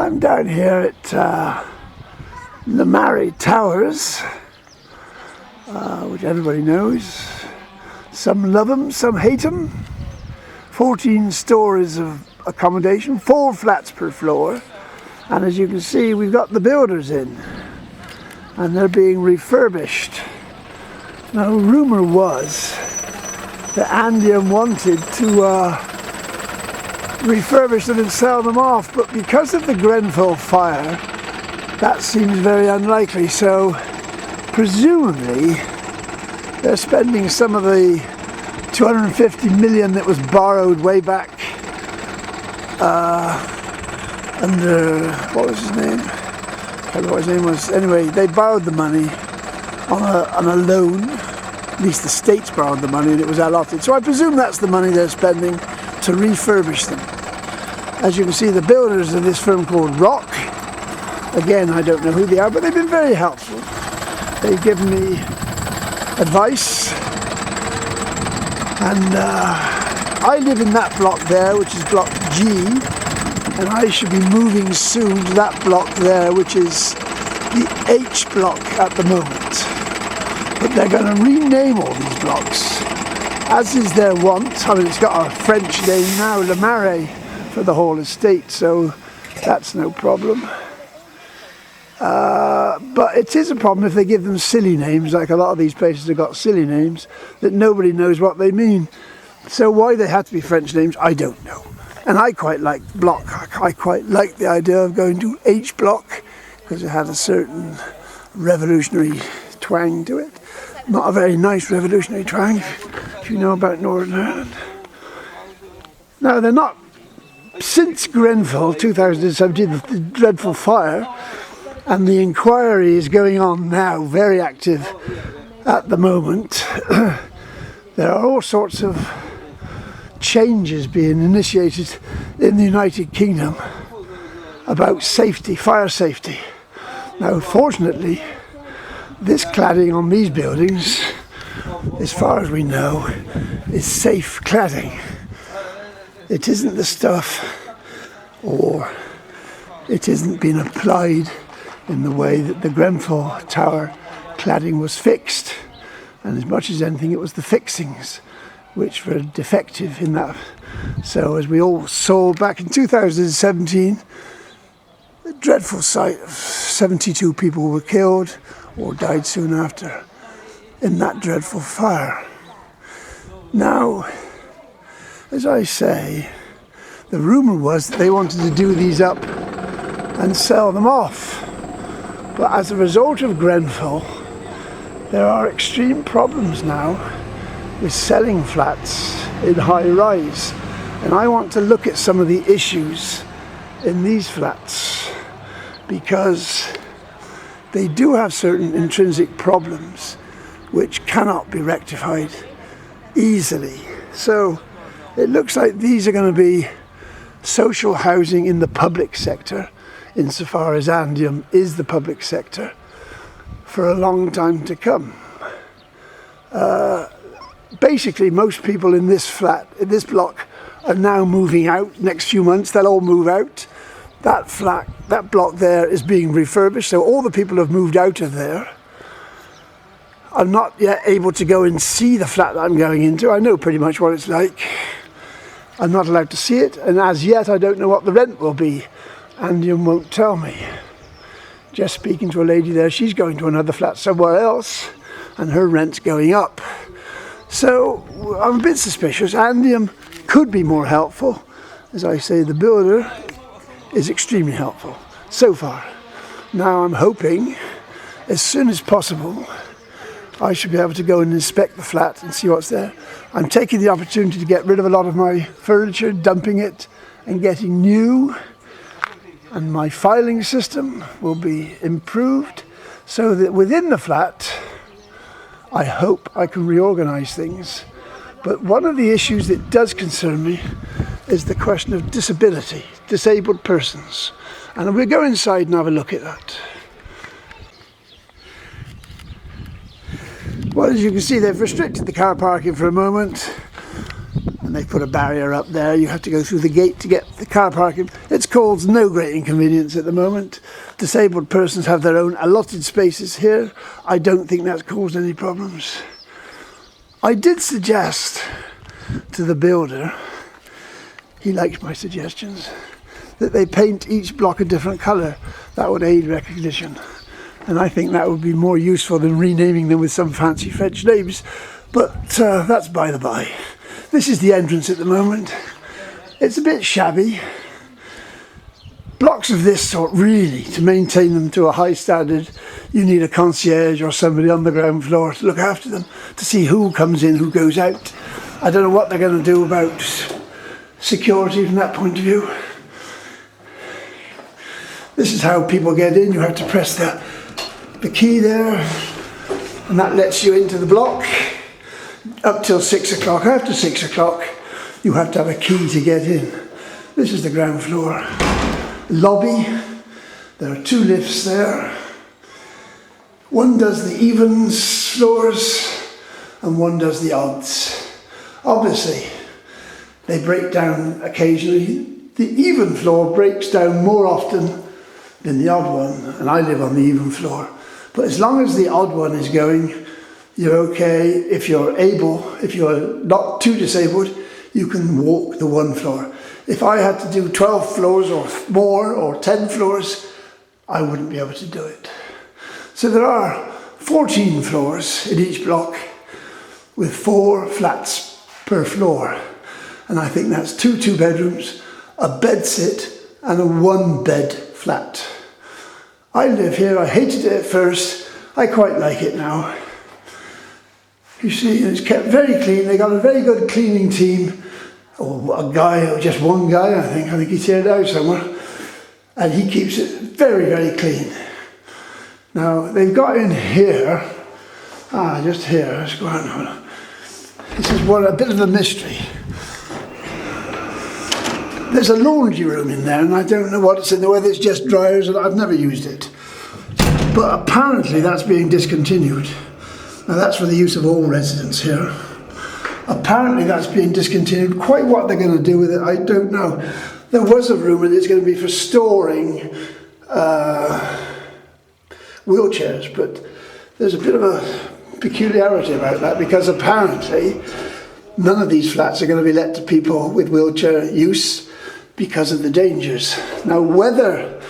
I'm down here at the Marais Towers, which everybody knows. Some love them, some hate them. 14 stories of accommodation, 4 flats per floor. And as you can see, we've got the builders in, and they're being refurbished. Now, rumour was that Andium wanted to refurbish them and sell them off, but because of the Grenfell fire, that seems very unlikely. So presumably they're spending some of the 250 million that was borrowed way back under, what was his name? I can't remember what his name was. Anyway, they borrowed the money on a loan. At least the states borrowed the money and it was allotted. So I presume that's the money they're spending to refurbish them. As you can see, the builders of this firm called Rock, again, I don't know who they are, but they've been very helpful. They've given me advice, and I live in that block there, which is block G, and I should be moving soon to that block there, which is the H block at the moment. But they're going to rename all these blocks, as is their wont. I mean, it's got a French name now, Le Marais, for the whole estate, so that's no problem. But it is a problem if they give them silly names, like a lot of these places have got silly names that nobody knows what they mean. So why they had to be French names, I don't know. And I quite like block. I quite like the idea of going to H block because it had a certain revolutionary twang to it. Not a very nice revolutionary twang, if you know about Northern Ireland. Now, they're not. Since Grenfell 2017, the dreadful fire, and the inquiry is going on now, very active at the moment, there are all sorts of changes being initiated in the United Kingdom about safety, fire safety. Now, fortunately, this cladding on these buildings, as far as we know, is safe cladding. It isn't the stuff, or it isn't been applied in the way that the Grenfell Tower cladding was fixed. And as much as anything, it was the fixings which were defective in that. So as we all saw back in 2017, the dreadful sight of 72 people were killed or died soon after in that dreadful fire. Now, as I say, the rumour was that they wanted to do these up and sell them off. But as a result of Grenfell, there are extreme problems now with selling flats in high rise. And I want to look at some of the issues in these flats because they do have certain intrinsic problems which cannot be rectified easily. So it looks like these are going to be social housing in the public sector, insofar as Andium is the public sector, for a long time to come. Basically, most people in this flat, in this block, are now moving out. Next few months, they'll all move out. That flat, that block there is being refurbished, so all the people have moved out of there. I'm not yet able to go and see the flat that I'm going into. I know pretty much what it's like. I'm not allowed to see it, and as yet I don't know what the rent will be. Andium won't tell me. Just speaking to a lady there, she's going to another flat somewhere else, and her rent's going up. So I'm a bit suspicious. Andium could be more helpful. As I say, the builder is extremely helpful so far. Now I'm hoping, as soon as possible, I should be able to go and inspect the flat and see what's there. I'm taking the opportunity to get rid of a lot of my furniture, dumping it and getting new. And my filing system will be improved so that within the flat, I hope I can reorganize things. But one of the issues that does concern me is the question of disability, disabled persons. And we'll go inside and have a look at that. Well, as you can see, they've restricted the car parking for a moment. and they put a barrier up there. You have to go through the gate to get the car parking. It's caused no great inconvenience at the moment. Disabled persons have their own allotted spaces here. I don't think that's caused any problems. I did suggest to the builder, he likes my suggestions, that they paint each block a different colour. That would aid recognition. And I think that would be more useful than renaming them with some fancy French names. But that's by the by. This is the entrance at the moment. It's a bit shabby. Blocks of this sort, really, to maintain them to a high standard, you need a concierge or somebody on the ground floor to look after them, to see who comes in, who goes out. I don't know what they're going to do about security from that point of view. This is how people get in. You have to press the key there, and that lets you into the block up till 6 o'clock. After 6 o'clock, you have to have a key to get in. This is the ground floor. Lobby. There are 2 lifts there. One does the evens floors and one does the odds. Obviously, they break down occasionally. The even floor breaks down more often than the odd one, and I live on the even floor. But as long as the odd one is going, you're okay. If you're able, if you're not too disabled, you can walk the 1 floor. If I had to do 12 floors or more, or 10 floors, I wouldn't be able to do it. So there are 14 floors in each block with 4 flats per floor. And I think that's 2 2-bedrooms, a bedsit and a 1-bed flat. I live here. I hated it at first. I quite like it now. You see, it's kept very clean. They got a very good cleaning team. Or a guy, or just one guy, I think he's here now somewhere. And he keeps it very, very clean. Now, they've got in here, just here, let's go on. This is a bit of a mystery. There's a laundry room in there, and I don't know what it's in there, whether it's just dryers, and I've never used it. But apparently that's being discontinued. Now that's for the use of all residents here. Apparently that's being discontinued. Quite what they're going to do with it, I don't know. There was a rumour that it's going to be for storing wheelchairs, but there's a bit of a peculiarity about that, because apparently none of these flats are going to be let to people with wheelchair use because of the dangers. Now, whether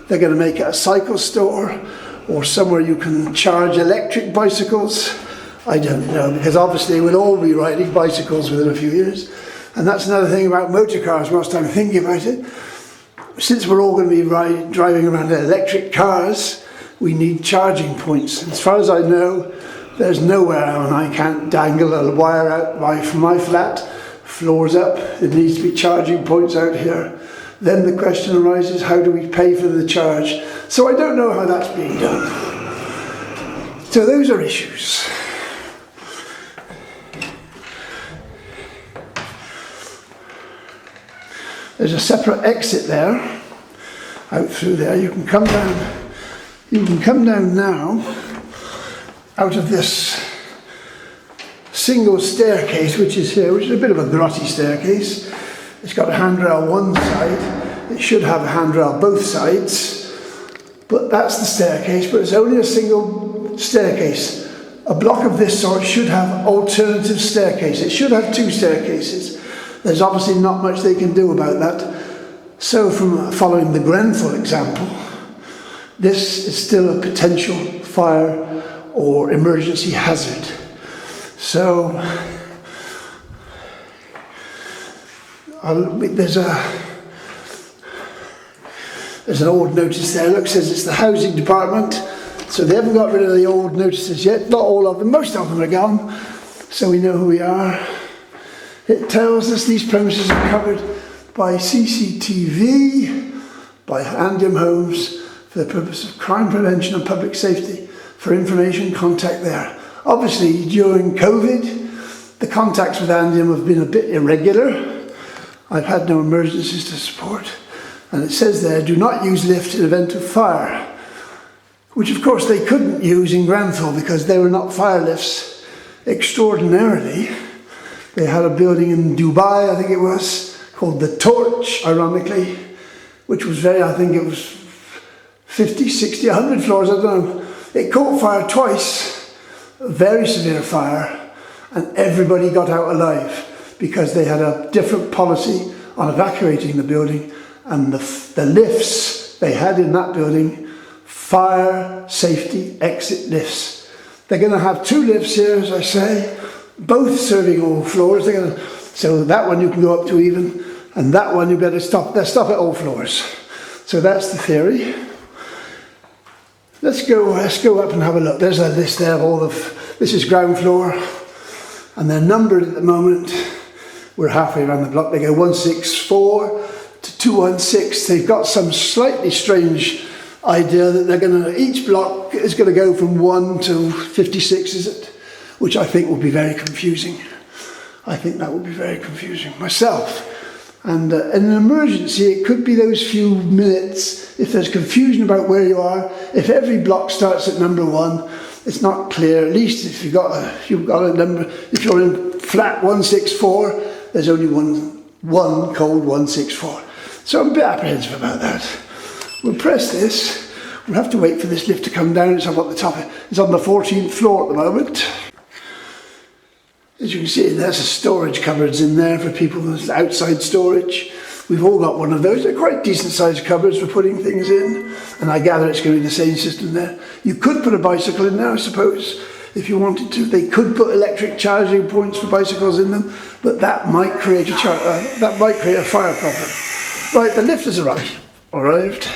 they're going to make it a cycle store or somewhere you can charge electric bicycles, I don't know, because obviously we'll all be riding bicycles within a few years. And that's another thing about motor cars, whilst I'm thinking about it. Since we're all going to be driving around in electric cars, we need charging points. As far as I know, there's nowhere, and I can't dangle a wire out from my flat, floors up. It needs to be charging points out here. Then the question arises, how do we pay for the charge? So I don't know how that's being done. So those are issues. There's a separate exit there, out through there. You can come down. You can come down now, out of this single staircase, which is here, which is a bit of a grotty staircase. It's got a handrail one side. It should have a handrail both sides, but that's the staircase. But it's only a single staircase. A block of this sort should have alternative staircase. It should have 2 staircases. There's obviously not much they can do about that. So from following the Grenfell example, this is still a potential fire or emergency hazard. So there's an old notice there. Look, says it's the housing department. So they haven't got rid of the old notices yet. Not all of them. Most of them are gone. So we know who we are. It tells us these premises are covered by CCTV, by Andium homes, for the purpose of crime prevention and public safety. For information, contact there. Obviously, during COVID, the contacts with Andium have been a bit irregular. I've had no emergencies to support. And it says there, do not use lift in event of fire, which of course they couldn't use in Grenfell because they were not fire lifts. Extraordinarily, They had a building in Dubai, I think it was, called the Torch, ironically, which was I think it was 50, 60, 100 floors, I don't know. It caught fire twice, a very severe fire, and everybody got out alive because they had a different policy on evacuating the building, and the lifts they had in that building, fire safety exit lifts. They're going to have 2 lifts here, as I say, both serving all floors. So that one you can go up to even, and that one you better stop. They stop at all floors. So that's the theory. Let's go up and have a look. There's a list there of all this is ground floor, and they're numbered at the moment. We're halfway around the block. They go 164 to 216. They've got some slightly strange idea that each block is going to go from 1 to 56, is it? Which I think will be very confusing. I think that will be very confusing myself. And in an emergency, it could be those few minutes, if there's confusion about where you are, if every block starts at number 1, it's not clear. At least if you've got a number, if you're in flat 164, there's only one code 164. So I'm a bit apprehensive about that. We'll press this. We'll have to wait for this lift to come down. It's up at the top. It's on the 14th floor at the moment. As you can see, there's a storage cupboards in there for people, there's outside storage. We've all got one of those. They're quite decent sized cupboards for putting things in. And I gather it's going to be the same system there. You could put a bicycle in there, I suppose, if you wanted to. They could put electric charging points for bicycles in them, but that might create a fire problem. Right, the lift has arrived.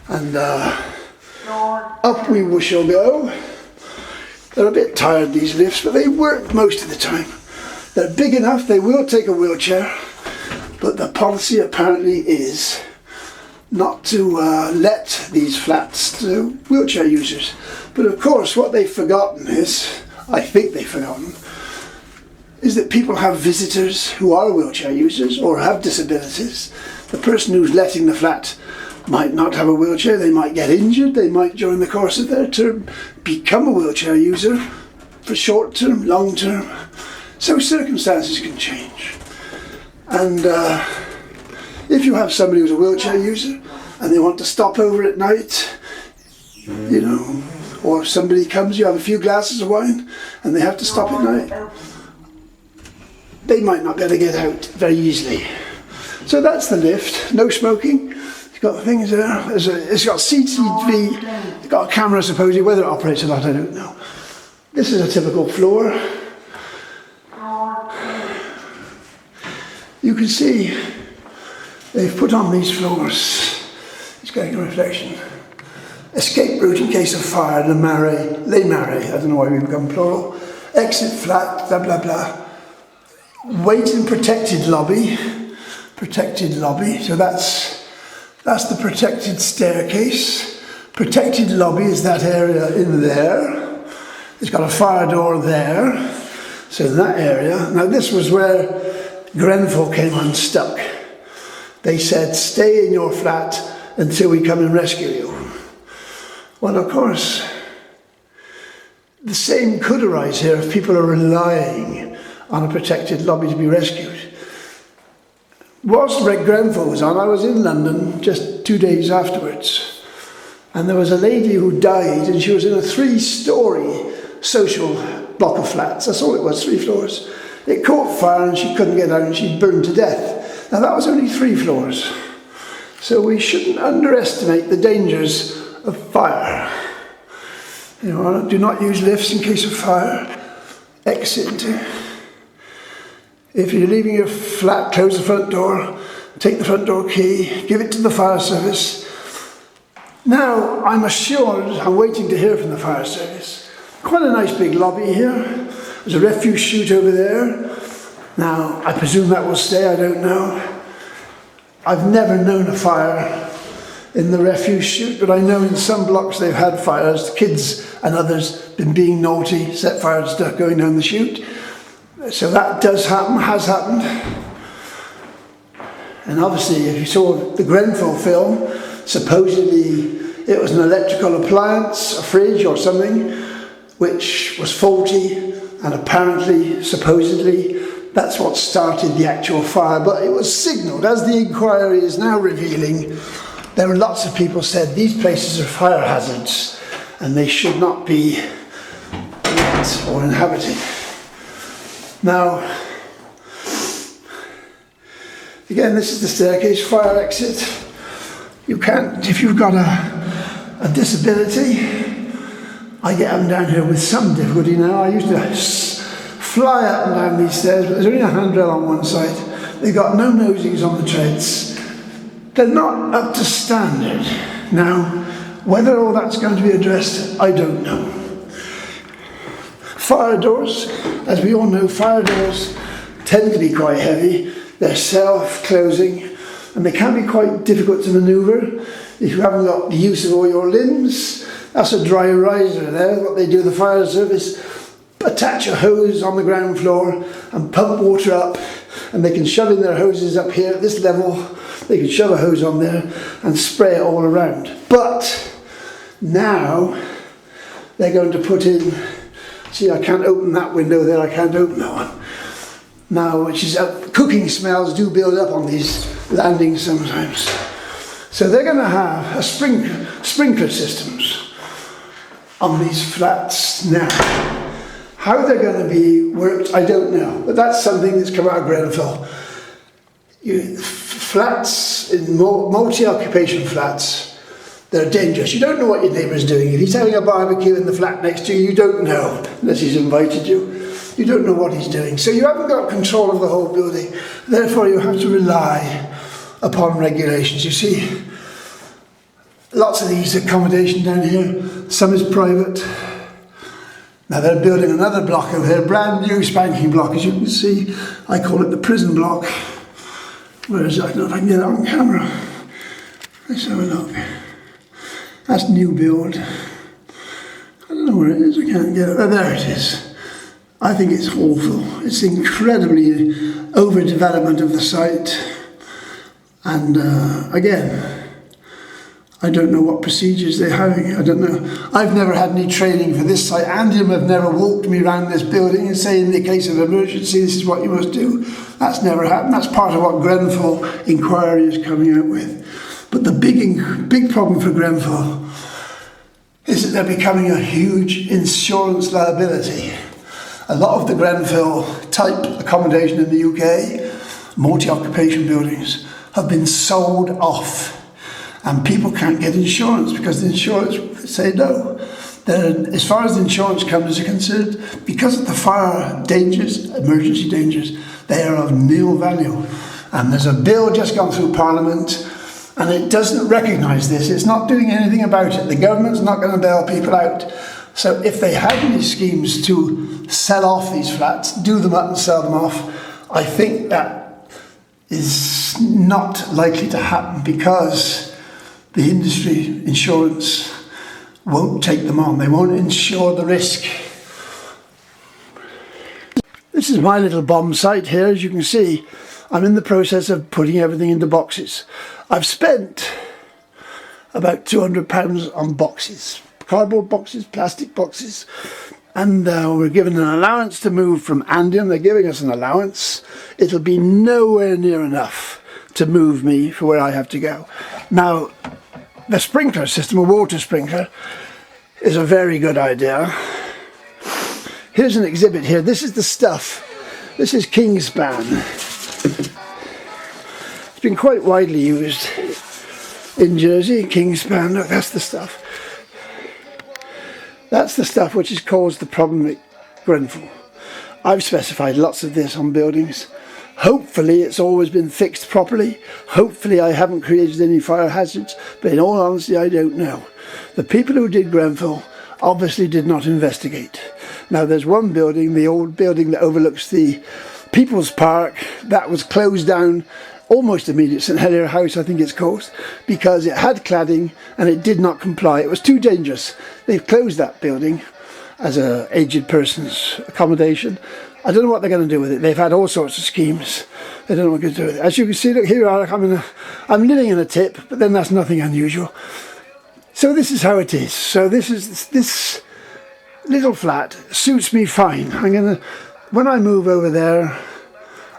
And up we shall go. They're a bit tired, these lifts, but they work most of the time. They're big enough, they will take a wheelchair, but the policy apparently is not to let these flats to wheelchair users. But of course, what they've forgotten is, I think they've forgotten, is that people have visitors who are wheelchair users or have disabilities. The person who's letting the flat might not have a wheelchair, they might get injured, they might during the course of their term become a wheelchair user for short term, long term. So circumstances can change. And if you have somebody who's a wheelchair user and they want to stop over at night, you know, or if somebody comes, you have a few glasses of wine and they have to stop at night, they might not be able to get out very easily. So that's the lift, no smoking. Got the things there. It's got CCTV. It's got a camera, supposedly. Whether it operates or not, I don't know. This is a typical floor. You can see they've put on these floors. It's getting a reflection. Escape route in case of fire. Le Marais. Les Marais. I don't know why we become plural. Exit flat. Blah blah blah. Wait in protected lobby. Protected lobby. So that's the protected staircase. Protected lobby is that area in there. It's got a fire door there. So in that area. Now this was where Grenfell came unstuck. They said, stay in your flat until we come and rescue you. Well, of course, the same could arise here if people are relying on a protected lobby to be rescued. Whilst Grenfell was on, I was in London just 2 days afterwards, and there was a lady who died, and she was in a 3-storey social block of flats. That's all it was, 3 floors. It caught fire and she couldn't get out and she burned to death. Now that was only 3 floors. So we shouldn't underestimate the dangers of fire. You know, do not use lifts in case of fire. Exit. If you're leaving your flat, close the front door, take the front door key, give it to the fire service. Now, I'm assured, I'm waiting to hear from the fire service. Quite a nice big lobby here. There's a refuse chute over there. Now, I presume that will stay, I don't know. I've never known a fire in the refuse chute, but I know in some blocks they've had fires, kids and others been being naughty, set fire to stuff going down the chute. So that does happen, has happened. And obviously, if you saw the Grenfell film, supposedly it was an electrical appliance, a fridge or something, which was faulty, and apparently, supposedly, that's what started the actual fire. But it was signalled, as the inquiry is now revealing, there were lots of people said these places are fire hazards and they should not be lit or inhabited. Now, again, this is the staircase, fire exit. You can't, if you've got a disability, I get up and down here with some difficulty now. I used to fly up and down these stairs, but there's only a handrail on one side. They've got no nosings on the treads. They're not up to standard. Now, whether all that's going to be addressed, I don't know. Fire doors, as we all know, fire doors tend to be quite heavy. They're self-closing, and they can be quite difficult to manoeuvre if you haven't got the use of all your limbs. That's a dry riser there. What they do, the fire service, attach a hose on the ground floor and pump water up, and they can shove in their hoses up here at this level. They can shove a hose on there and spray it all around. But now they're going to put in, see, I can't open that window there, I can't open that one. Now, which is, cooking smells do build up on these landings sometimes. So they're going to have a sprinkler systems on these flats now. How they're going to be worked, I don't know, but that's something that's come out of Grenfell. Flats, in multi-occupation flats, they're dangerous. You don't know what your neighbour's doing. If he's having a barbecue in the flat next to you, you don't know, unless he's invited you. You don't know what he's doing. So you haven't got control of the whole building. Therefore, you have to rely upon regulations. You see, lots of these accommodation down here, some is private. Now they're building another block over here, brand new spanking block, as you can see. I call it the prison block. Where is it? I don't know if I can get it on camera. Let's have a look. That's new build. I don't know where it is, I can't get it. Oh, there it is. I think it's awful. It's incredibly overdevelopment of the site. And again, I don't know what procedures they're having. I don't know. I've never had any training for this site. Andium have never walked me around this building and say, in the case of emergency, this is what you must do. That's never happened. That's part of what Grenfell inquiry is coming out with. But the big problem for Grenfell is that they're becoming a huge insurance liability. A lot of the Grenfell type accommodation in the UK, multi-occupation buildings, have been sold off. And people can't get insurance because the insurance say no. As far as the insurance companies are concerned, because of the fire dangers, emergency dangers, they are of nil value. And there's a bill just gone through Parliament, and it doesn't recognise this. It's not doing anything about it. The government's not going to bail people out. So if they had any schemes to sell off these flats, do them up and sell them off, I think that is not likely to happen because the industry insurance won't take them on. They won't insure the risk. This is my little bomb site here. As you can see, I'm in the process of putting everything into boxes. I've spent about £200 on boxes. Cardboard boxes, plastic boxes. And we're given an allowance to move from Andium. They're giving us an allowance. It'll be nowhere near enough to move me for where I have to go. Now, the sprinkler system, a water sprinkler, is a very good idea. Here's an exhibit here. This is the stuff. This is Kingspan. It's been quite widely used in Jersey. Kingspan, look, that's the stuff. That's the stuff which has caused the problem at Grenfell. I've specified lots of this on buildings. Hopefully it's always been fixed properly. Hopefully I haven't created any fire hazards, but in all honesty I don't know. The people who did Grenfell obviously did not investigate. Now there's one building, the old building that overlooks the People's Park, that was closed down almost immediately, St Helier House I think it's called, because it had cladding and it did not comply. It was too dangerous. They've closed that building as an aged person's accommodation. I don't know what they're going to do with it. They've had all sorts of schemes. They don't know what they're going to do with it. As you can see, look, here I'm living in a tip, but then that's nothing unusual. So this is how it is. So this little flat suits me fine. When I move over there,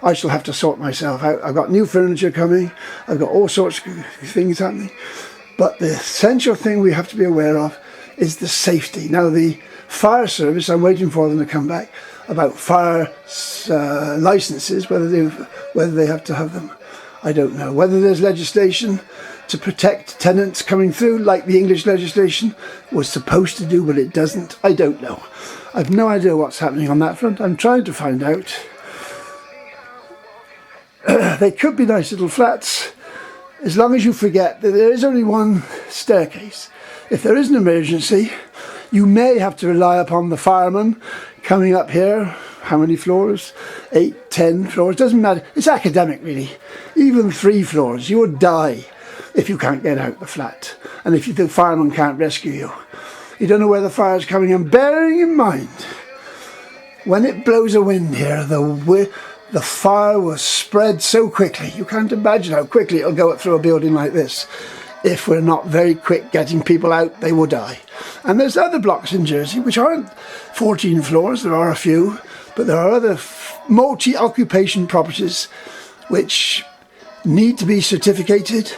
I shall have to sort myself out. I've got new furniture coming, I've got all sorts of things happening. But the essential thing we have to be aware of is the safety. Now the fire service, I'm waiting for them to come back about fire licences, whether they have to have them, I don't know. Whether there's legislation to protect tenants coming through, like the English legislation was supposed to do, but it doesn't, I don't know. I've no idea what's happening on that front. I'm trying to find out. They could be nice little flats, as long as you forget that there is only one staircase. If there is an emergency, you may have to rely upon the fireman coming up here. How many floors? 8, 10 floors, doesn't matter. It's academic really. Even 3 floors, you would die if you can't get out the flat. And if the fireman can't rescue you. You don't know where the fire's coming. And bearing in mind, when it blows a wind here, the fire will spread so quickly. You can't imagine how quickly it'll go up through a building like this. If we're not very quick getting people out, they will die. And there's other blocks in Jersey which aren't 14 floors, there are a few, but there are other multi-occupation properties which need to be certificated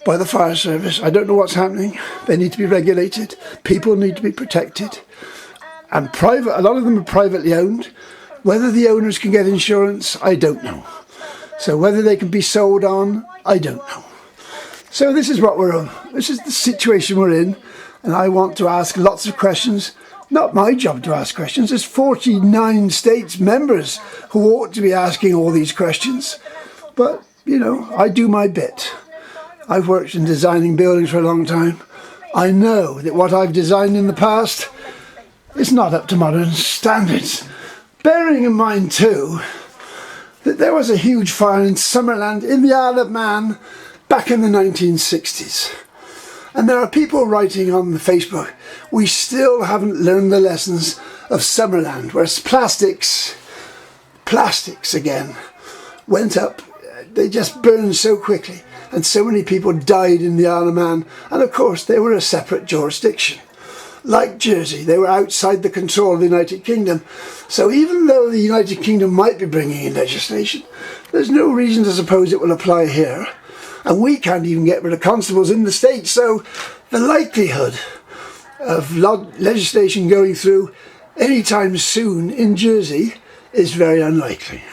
by the fire service. I don't know what's happening. They need to be regulated. People need to be protected. And a lot of them are privately owned. Whether the owners can get insurance, I don't know. So whether they can be sold on, I don't know. So this is this is the situation we're in, and I want to ask lots of questions. Not my job to ask questions. There's 49 states members who ought to be asking all these questions. But, you know, I do my bit. I've worked in designing buildings for a long time. I know that what I've designed in the past is not up to modern standards. Bearing in mind too that there was a huge fire in Summerland in the Isle of Man back in the 1960s. And there are people writing on the Facebook, we still haven't learned the lessons of Summerland, where plastics again, went up. They just burned so quickly, and so many people died in the Isle of Man. And of course they were a separate jurisdiction. Like Jersey, they were outside the control of the United Kingdom. So even though the United Kingdom might be bringing in legislation, there's no reason to suppose it will apply here. And we can't even get rid of constables in the States. So the likelihood of legislation going through anytime soon in Jersey is very unlikely.